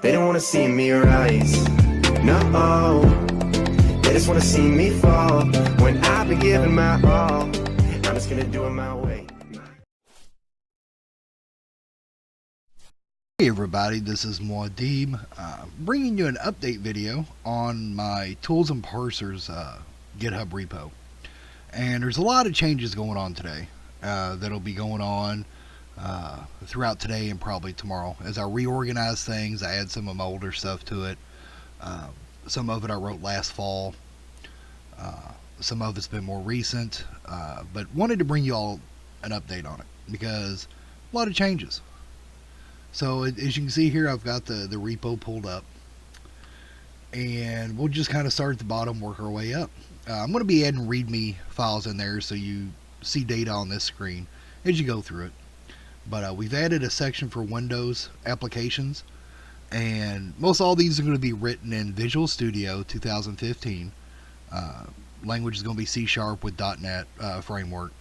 They don't wanna see me rise, no. They just wanna see me fall. When I've been giving my all, I'm just gonna do it my way. Hey everybody, this is Muad'Dib, bringing you an update video on my Tools and Parsers GitHub repo. And there's a lot of changes going on today that'll be going on throughout today and probably tomorrow. As I reorganize things, I add some of my older stuff to it. Some of it I wrote last fall. Some of it's been more recent, but wanted to bring you all an update on it because a lot of changes. So as you can see here, I've got the repo pulled up, and we'll just kind of start at the bottom, work our way up. I'm going to be adding README files in there so you see data on this screen as you go through it. But we've added a section for Windows applications, and most all these are going to be written in Visual Studio 2015. Language is going to be C# with .NET framework,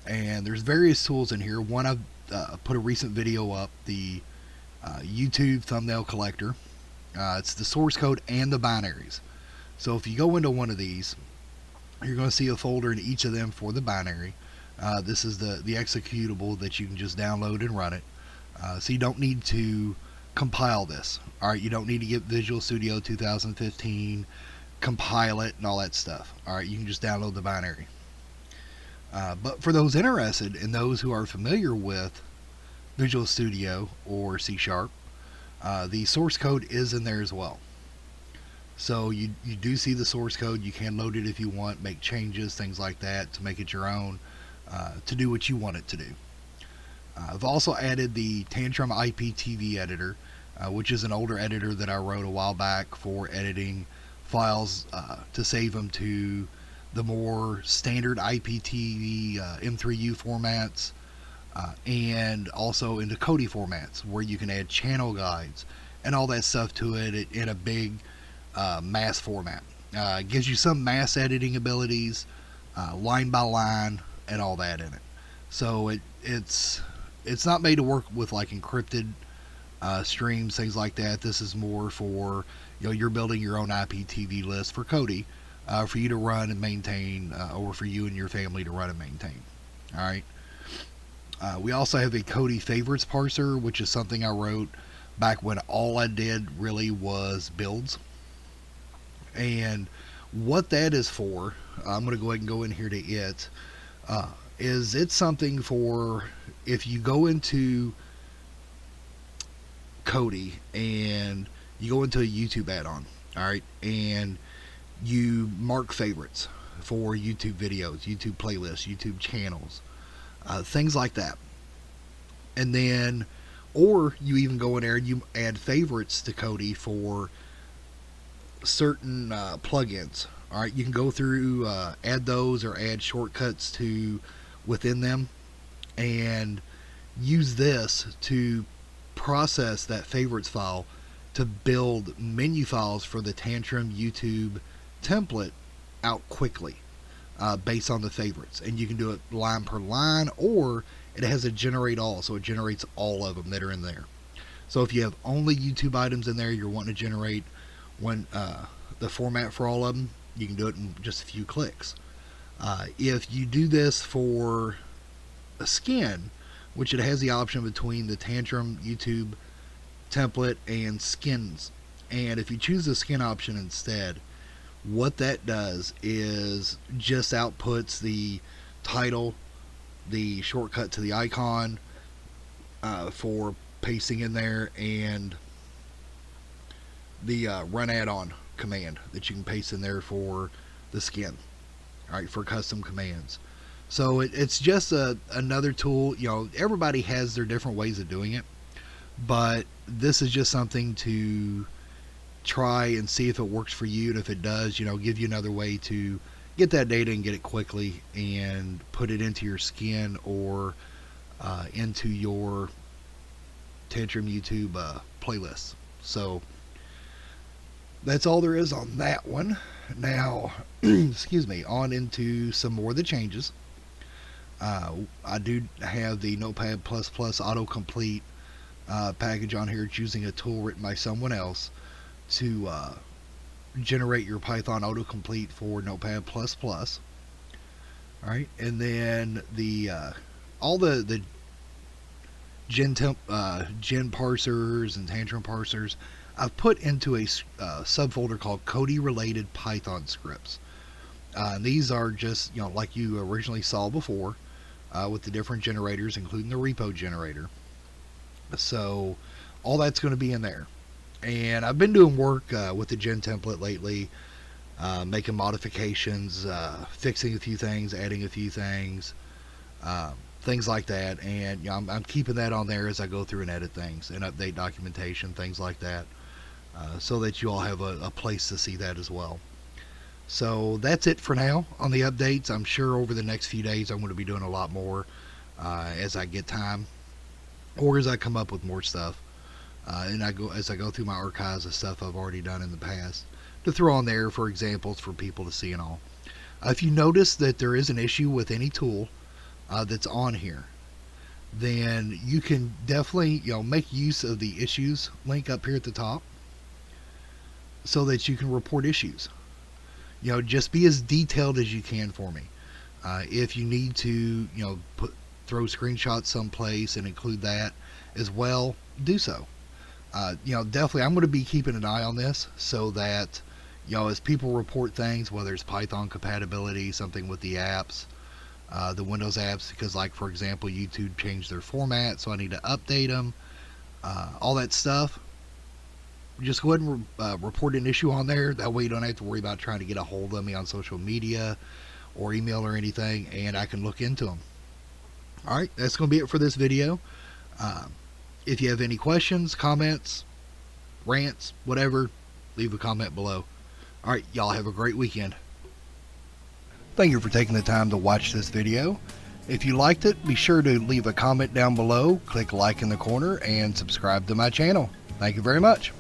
and there's various tools in here. One I've put a recent video up, the YouTube thumbnail collector. It's the source code and the binaries. So if you go into one of these, you're going to see a folder in each of them for the binary. This is the executable that you can just download and run it. So you don't need to compile this. Alright, you don't need to get Visual Studio 2015, compile it and all that stuff. Alright, you can just download the binary. But for those interested and those who are familiar with Visual Studio or C#, the source code is in there as well. So you do see the source code. You can load it if you want, make changes, things like that to make it your own, to do what you want it to do. I've also added the Tantrum IPTV editor, which is an older editor that I wrote a while back for editing files to save them to the more standard IPTV M3U formats, and also into Kodi formats where you can add channel guides and all that stuff to it in a big mass format. It gives you some mass editing abilities, line by line and all that in it. So it's not made to work with like encrypted streams, things like that. This is more for, you're building your own IPTV list for Kodi, for you to run and maintain, or for you and your family to run and maintain. Alright. We also have a Kodi favorites parser, which is something I wrote back when all I did really was builds. And what that is for, I'm going to go ahead and go in here to it, is it's something for if you go into Kodi and you go into a YouTube add-on, alright, and you mark favorites for YouTube videos, YouTube playlists, YouTube channels, things like that. And then, or you even go in there and you add favorites to Kodi for certain plugins. Alright, you can go through, add those or add shortcuts to within them and use this to process that favorites file to build menu files for the Tantrum YouTube template out quickly, based on the favorites. And you can do it line per line, or it has a generate all, so it generates all of them that are in there. So if you have only YouTube items in there, you're wanting to generate the format for all of them, you can do it in just a few clicks. If you do this for a skin, which it has the option between the Tantrum YouTube template and skins, and if you choose the skin option instead, what that does is just outputs the title, the shortcut to the icon for pasting in there, and the run add-on command that you can paste in there for the skin. Alright, for custom commands. So it's just another tool. Everybody has their different ways of doing it, but this is just something to try and see if it works for you, and if it does, give you another way to get that data and get it quickly and put it into your skin or into your Tantrum YouTube playlists. So that's all there is on that one. Now, excuse me, on into some more of the changes. I do have the Notepad++ autocomplete package on here. It's using a tool written by someone else to generate your Python autocomplete for Notepad++. Alright, and then the all the gen parsers and Tantrum parsers I've put into a subfolder called Kodi related Python scripts. These are just, like you originally saw before, with the different generators, including the repo generator. So all that's going to be in there. And I've been doing work with the gen template lately, making modifications, fixing a few things, adding a few things, things like that. And I'm keeping that on there as I go through and edit things and update documentation, things like that, so that you all have a place to see that as well. So that's it for now on the updates. I'm sure over the next few days I'm going to be doing a lot more as I get time, or as I come up with more stuff. And as I go through my archives of stuff I've already done in the past to throw on there for examples for people to see and all. If you notice that there is an issue with any tool that's on here, then you can definitely make use of the issues link up here at the top so that you can report issues. Just be as detailed as you can for me. If you need to throw screenshots someplace and include that as well, do so. Definitely I'm going to be keeping an eye on this so that as people report things, whether it's Python compatibility, something with the apps, the Windows apps, because like for example YouTube changed their format, so I need to update them, all that stuff, just go ahead and report an issue on there. That way you don't have to worry about trying to get a hold of me on social media or email or anything, and I can look into them. Alright, that's going to be it for this video. If you have any questions, comments, rants, whatever, leave a comment below. Alright, y'all have a great weekend. Thank you for taking the time to watch this video. If you liked it, be sure to leave a comment down below, click like in the corner, and subscribe to my channel. Thank you very much.